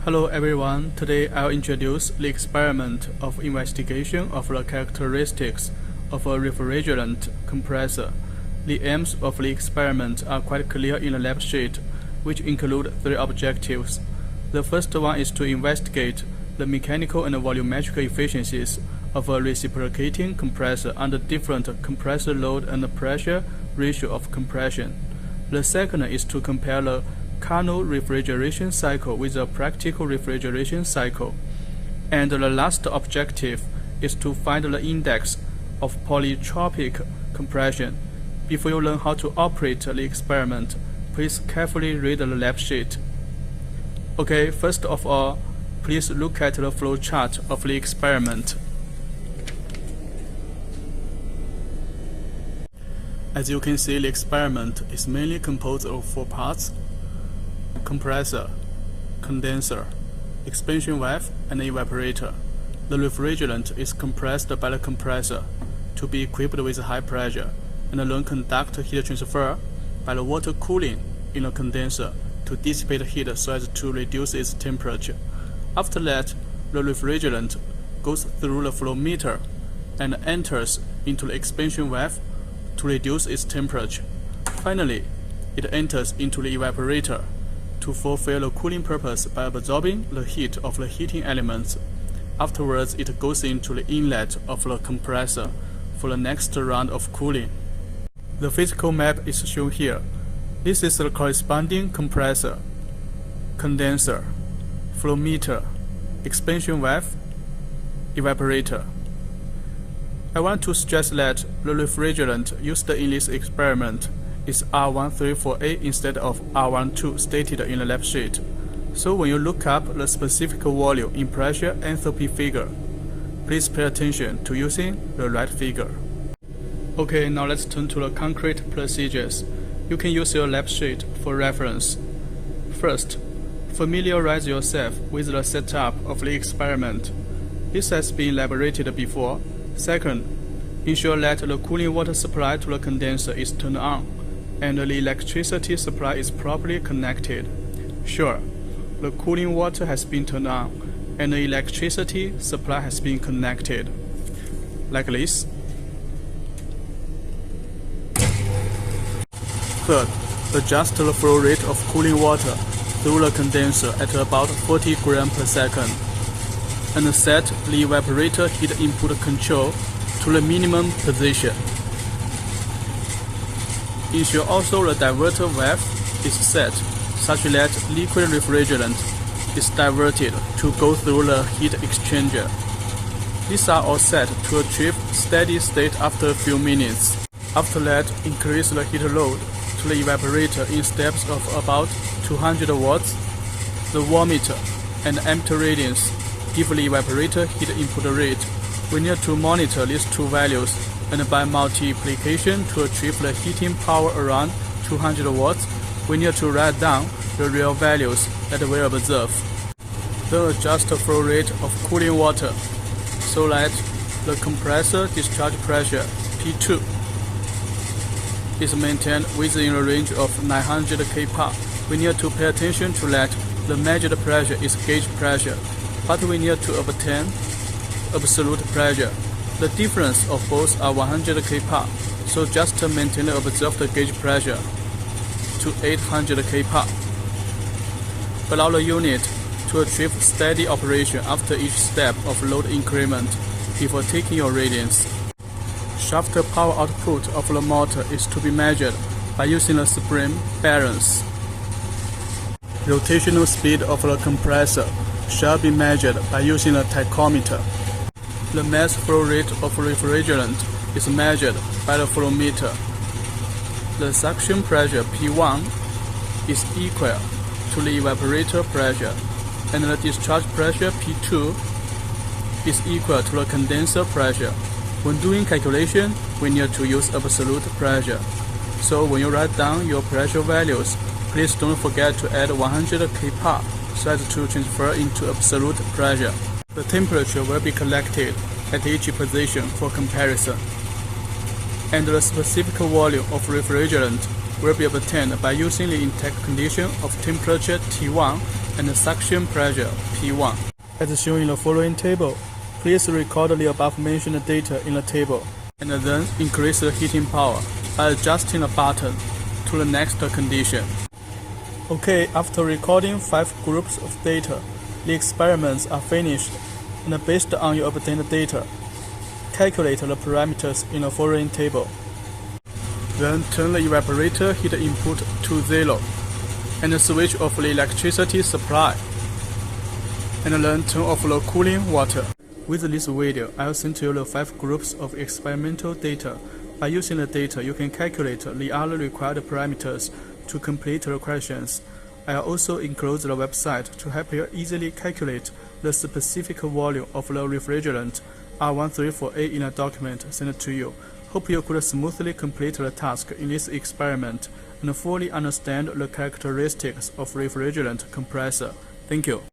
Hello everyone, today I'll introduce the experiment of investigation of the characteristics of a refrigerant compressor. The aims of the experiment are quite clear in the lab sheet, which include three objectives. The first one is to investigate the mechanical and volumetric efficiencies of a reciprocating compressor under different compressor load and pressure ratio of compression. The second is to compare the Carnot refrigeration cycle with a practical refrigeration cycle. And the last objective is to find the index of polytropic compression. Before you learn how to operate the experiment, please carefully read the lab sheet. Okay, first of all, please look at the flow chart of the experiment. As you can see, the experiment is mainly composed of four parts: compressor, condenser, expansion valve, and evaporator. The refrigerant is compressed by the compressor to be equipped with high pressure, and then conduct heat transfer by the water cooling in the condenser to dissipate heat so as to reduce its temperature. After that, the refrigerant goes through the flow meter and enters into the expansion valve to reduce its temperature. Finally, it enters into the evaporator to fulfill the cooling purpose by absorbing the heat of the heating elements. Afterwards, it goes into the inlet of the compressor for the next round of cooling. The physical map is shown here. This is the corresponding compressor, condenser, flow meter, expansion valve, evaporator. I want to stress that the refrigerant used in this experiment is R1348 instead of R12 stated in the lab sheet. So when you look up the specific volume in pressure enthalpy figure, please pay attention to using the right figure. Okay, now let's turn to the concrete procedures. You can use your lab sheet for reference. First, familiarize yourself with the setup of the experiment. This has been elaborated before. Second, ensure that the cooling water supply to the condenser is turned on and the electricity supply is properly connected. Sure, the cooling water has been turned on and the electricity supply has been connected. Like this. Third, adjust the flow rate of cooling water through the condenser at about 40 grams per second, and set the evaporator heat input control to the minimum position. Ensure also the diverter valve is set such that liquid refrigerant is diverted to go through the heat exchanger. These are all set to achieve steady state after a few minutes. After that, increase the heat load to the evaporator in steps of about 200 watts. The wattmeter and ammeter readings give the evaporator heat input rate. We need to monitor these two values, and by multiplication to achieve the heating power around 200 watts, we need to write down the real values that we observe. Then adjust the flow rate of cooling water so that the compressor discharge pressure P2 is maintained within a range of 900 kPa. We need to pay attention to that the measured pressure is gauge pressure, but we need to obtain absolute pressure. The difference of both are 100 kPa, so just maintain the observed gauge pressure to 800 kPa. Allow the unit to achieve steady operation after each step of load increment before taking your readings. Shaft power output of the motor is to be measured by using the spring balance. Rotational speed of the compressor shall be measured by using a tachometer. The mass flow rate of refrigerant is measured by the flow meter. The suction pressure P1 is equal to the evaporator pressure, and the discharge pressure P2 is equal to the condenser pressure. When doing calculation, we need to use absolute pressure. So when you write down your pressure values, please don't forget to add 100 kPa so as to transfer into absolute pressure. The temperature will be collected at each position for comparison, and the specific volume of refrigerant will be obtained by using the intake condition of temperature T1 and suction pressure P1. As shown in the following table, please record the above-mentioned data in the table, and then increase the heating power by adjusting the button to the next condition. Okay, after recording 5 groups of data, the experiments are finished, and based on your obtained data, calculate the parameters in the following table. Then turn the evaporator heat input to 0, and switch off the electricity supply, and then turn off the cooling water. With this video, I'll send you the 5 groups of experimental data. By using the data, you can calculate the other required parameters to complete the questions. I'll also include the website to help you easily calculate the specific volume of the refrigerant R134A in a document sent to you. Hope you could smoothly complete the task in this experiment and fully understand the characteristics of refrigerant compressor. Thank you.